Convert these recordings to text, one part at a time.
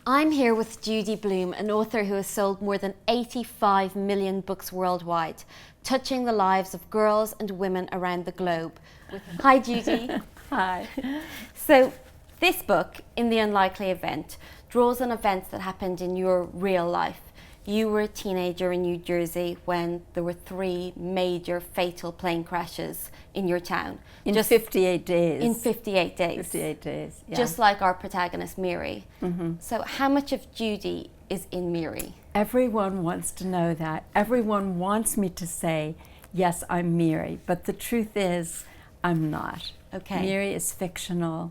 I'm here with Judy Blume, an author who has sold more than 85 million books worldwide, touching the lives of girls and women around the globe. Hi, Judy. Hi. So, this book, In the Unlikely Event, draws on events that happened in your real life. You were a teenager in New Jersey when there were 3 major fatal plane crashes in your town. In 58 days. In 58 days. 58 days, yeah. Just like our protagonist, Miri. Mm-hmm. So how much of Judy is in Miri? Everyone wants to know that. Everyone wants me to say, yes, I'm Miri. But the truth is, I'm not. Okay. Miri is fictional.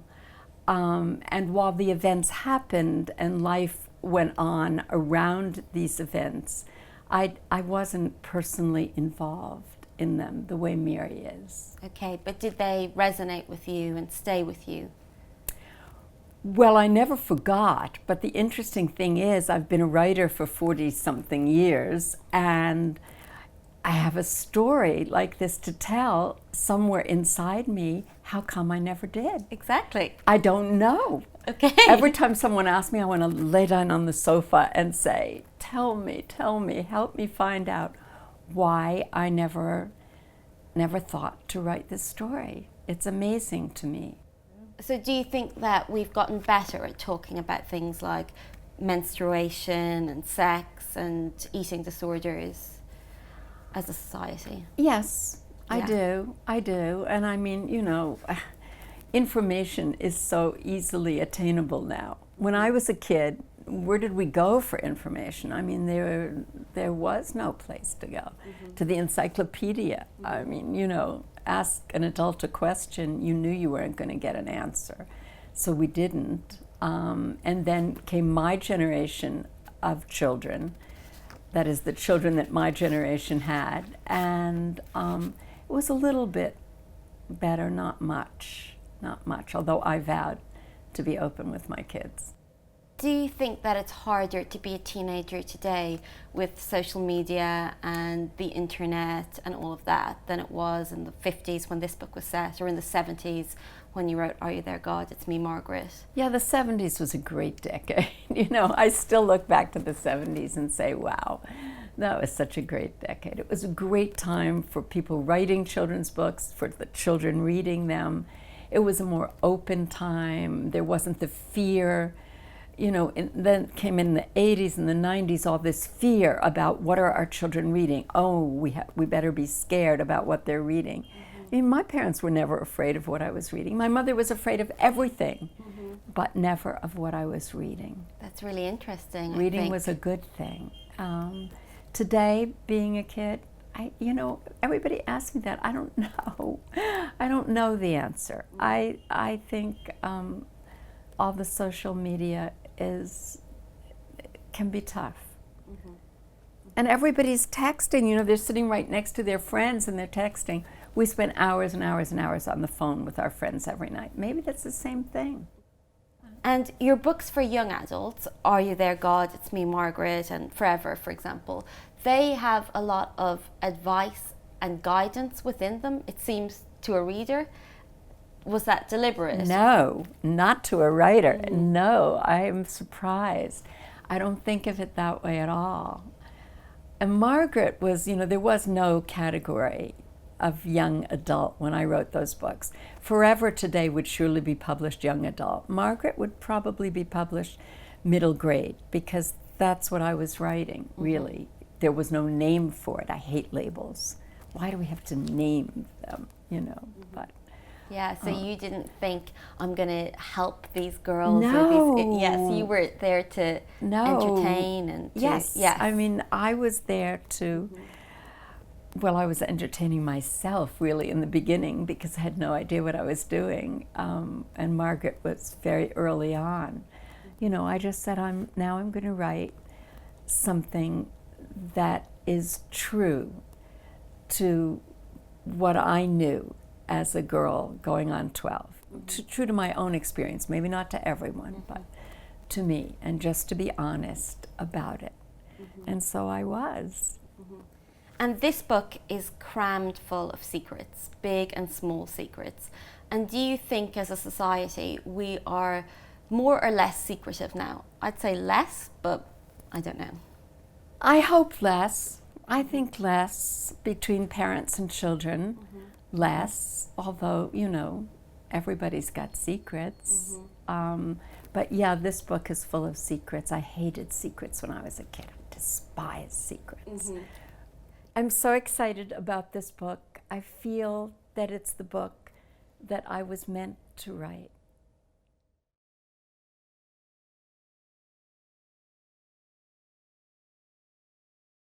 And while the events happened and life went on around these events, I wasn't personally involved in them the way Miri is. Okay, but did they resonate with you and stay with you? Well, I never forgot, but the interesting thing is I've been a writer for 40-something years, and I have a story like this to tell somewhere inside me. How come I never did? Exactly. I don't know. Okay. Every time someone asks me, I want to lay down on the sofa and say, tell me, help me find out why I never thought to write this story. It's amazing to me. So do you think that we've gotten better at talking about things like menstruation and sex and eating disorders as a society? Yes, Yeah. I do. And I mean, you know, information is so easily attainable now. When I was a kid, where did we go for information? I mean, there was no place to go. To the encyclopedia. I mean, you know, ask an adult a question, you knew you weren't going to get an answer. So we didn't. And then came my generation of children, that is the children that my generation had, and it was a little bit better, not much, although I vowed to be open with my kids. Do you think that it's harder to be a teenager today with social media and the internet and all of that than it was in the 50s when this book was set, or in the 70s when you wrote Are You There, God? It's Me, Margaret? Yeah, the 70s was a great decade. You know, I still look back to the 70s and say, wow, that was such a great decade. It was a great time for people writing children's books, for the children reading them. It was a more open time. There wasn't the fear. You know, then came in the 80s and the 90s, all this fear about what are our children reading. Oh, we better be scared about what they're reading. I mean, my parents were never afraid of what I was reading. My mother was afraid of everything, but never of what I was reading. That's really interesting. Reading was a good thing. Today, being a kid, you know, everybody asks me that. I don't know. I don't know the answer. I think all the social media can be tough. And everybody's texting, you know, they're sitting right next to their friends and they're texting. We spend hours and hours and hours on the phone with our friends every night. Maybe that's the same thing. And your books for young adults, Are You There, God? It's Me, Margaret, and Forever, for example, they have a lot of advice and guidance within them, it seems, to a reader. Was that deliberate? No, not to a writer. No, I'm surprised. I don't think of it that way at all. And Margaret was, you know, there was no category of young adult when I wrote those books. Forever today would surely be published young adult. Margaret would probably be published middle grade, because that's what I was writing, really. There was no name for it. I hate labels. Why do we have to name them, you know? But yeah, so you didn't think, I'm going to help these girls? No. Or these, yes, you were there to entertain and to, yes. I mean, I was there to, well, I was entertaining myself really in the beginning because I had no idea what I was doing. And Margaret was very early on. You know, I just said, I'm going to write something that is true to what I knew as a girl going on 12. True to my own experience, maybe not to everyone, but to me, and just to be honest about it. And so I was. And this book is crammed full of secrets, big and small secrets. And do you think as a society we are more or less secretive now? I'd say less, but I don't know. I hope less. I think less between parents and children. Less, although, you know, everybody's got secrets. But yeah, this book is full of secrets. I hated secrets when I was a kid. I despised secrets. I'm so excited about this book. I feel that it's the book that I was meant to write.